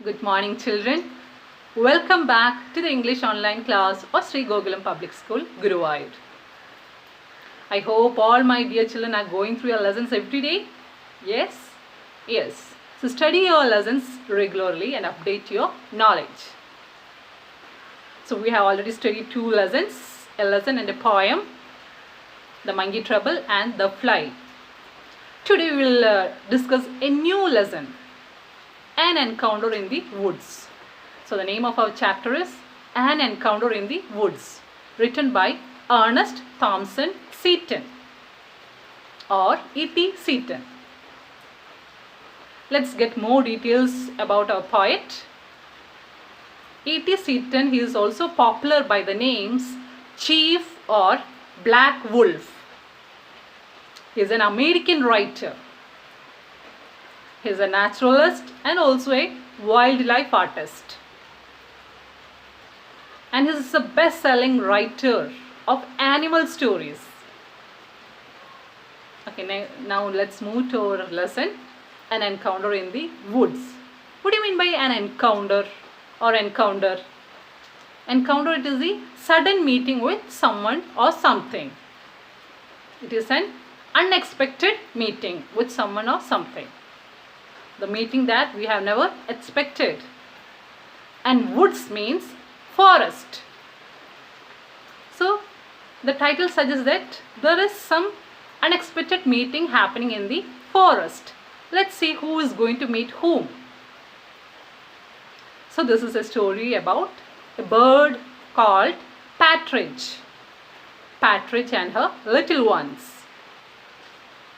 Good morning, children. Welcome back to the English online class of Sri Gokulam Public School, Guruvayur. I hope all my dear children are going through your lessons every day. Yes? Yes. So study your lessons regularly and update your knowledge. So we have already studied two lessons, a lesson and a poem, The Monkey Trouble and The Fly. Today we will discuss a new lesson, An Encounter in the Woods. So the name of our chapter is An Encounter in the Woods, written by Ernest Thompson Seton or E.T. Seton. Let's get more details about our poet. E.T. Seton, he is also popular by the names Chief or Black Wolf. He is an American writer. He is a naturalist and also a wildlife artist. And he is a best-selling writer of animal stories. Okay, now let's move to our lesson, An Encounter in the Woods. What do you mean by an encounter or encounter? Encounter, it is the sudden meeting with someone or something. It is an unexpected meeting with someone or something. The meeting that we have never expected. And woods means forest. So the title suggests that there is some unexpected meeting happening in the forest. Let's see who is going to meet whom. So this is a story about a bird called Partridge. Partridge and her little ones.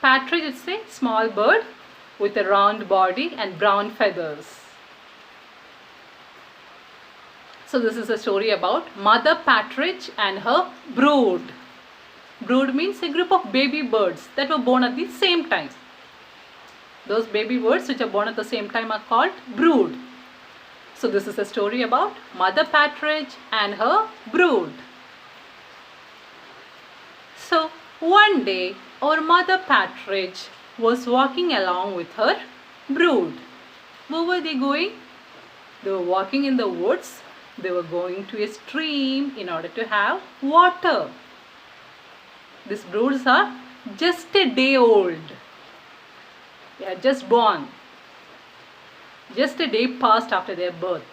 Partridge is a small bird with a round body and brown feathers. So this is a story about Mother Partridge and her brood. Brood means a group of baby birds that were born at the same time. Those baby birds which are born at the same time are called brood. So this is a story about Mother Partridge and her brood. So one day our Mother Partridge was walking along with her brood. Where were they going? They were walking in the woods. They were going to a stream in order to have water. These broods are just a day old. They are just born. Just a day passed after their birth.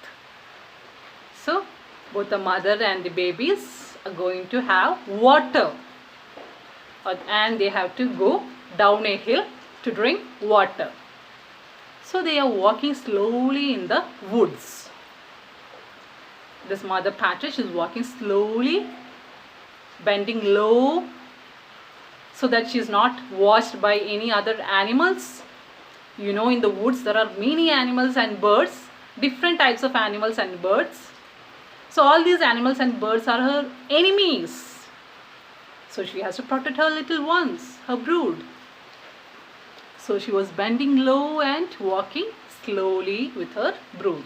So both the mother and the babies are going to have water. And they have to go down a hill to drink water. So they are walking slowly in the woods. This Mother Partridge is walking slowly, bending low so that she is not watched by any other animals. You know, in the woods there are many animals and birds, different types of animals and birds. So all these animals and birds are her enemies. So she has to protect her little ones, her brood. So she was bending low and walking slowly with her brood.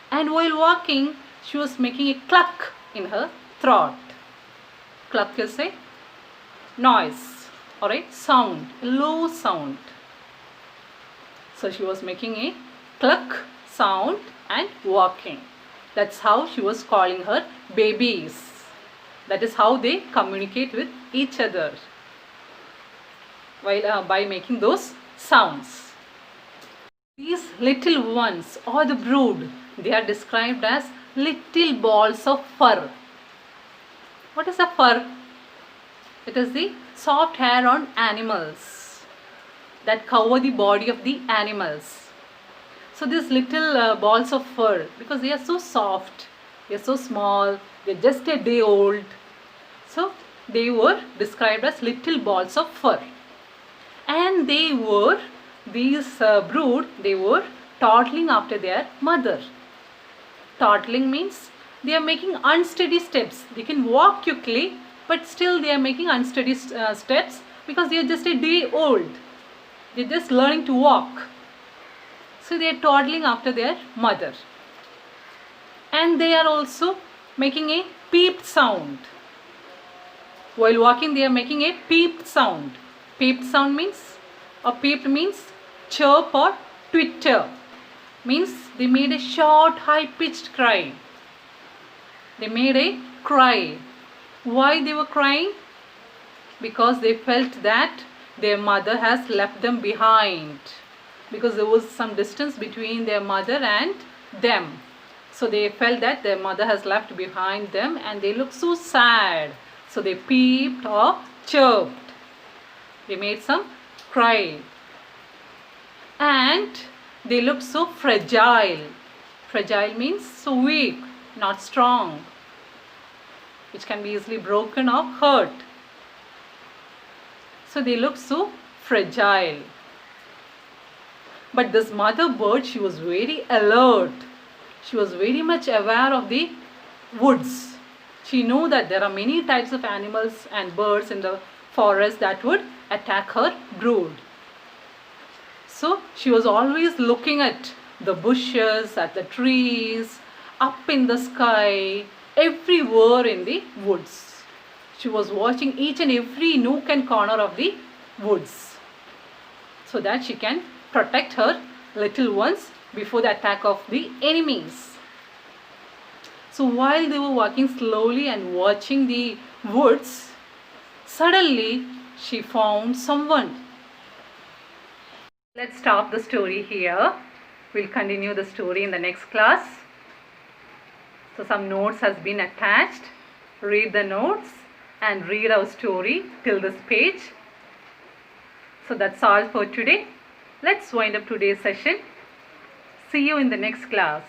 And while walking, she was making a cluck in her throat. Cluck is a noise or a sound, a low sound. So she was making a cluck sound and walking. That's how she was calling her babies. That is how they communicate with each other, while by making those sounds. These little ones or the brood, they are described as little balls of fur. What is a fur? It is the soft hair on animals that cover the body of the animals. So these little balls of fur, because they are so soft, they are so small, they are just a day old. So they were described as little balls of fur. And they were, these brood, they were toddling after their mother. Toddling means they are making unsteady steps. They can walk quickly, but still they are making unsteady steps because they are just a day old. They are just learning to walk. So they are toddling after their mother. And they are also making a peep sound. While walking, they are making a peep sound. Peep sound means, or peep means chirp or twitter. Means they made a short, high-pitched cry. They made a cry. Why they were crying? Because they felt that their mother has left them behind. Because there was some distance between their mother and them. So they felt that their mother has left behind them and they looked so sad. So they peeped or chirped. They made some cry. And they looked so fragile. Fragile means so weak, not strong, which can be easily broken or hurt. So they looked so fragile. But this mother bird, she was very alert. She was very much aware of the woods. She knew that there are many types of animals and birds in the forest that would attack her brood. So she was always looking at the bushes, at the trees, up in the sky, everywhere in the woods. She was watching each and every nook and corner of the woods so that she can protect her little ones before the attack of the enemies. So while they were walking slowly and watching the woods, suddenly she found someone. Let's stop the story here. We'll continue the story in the next class. So some notes has been attached. Read the notes and read our story till this page. So that's all for today. Let's wind up today's session. See you in the next class.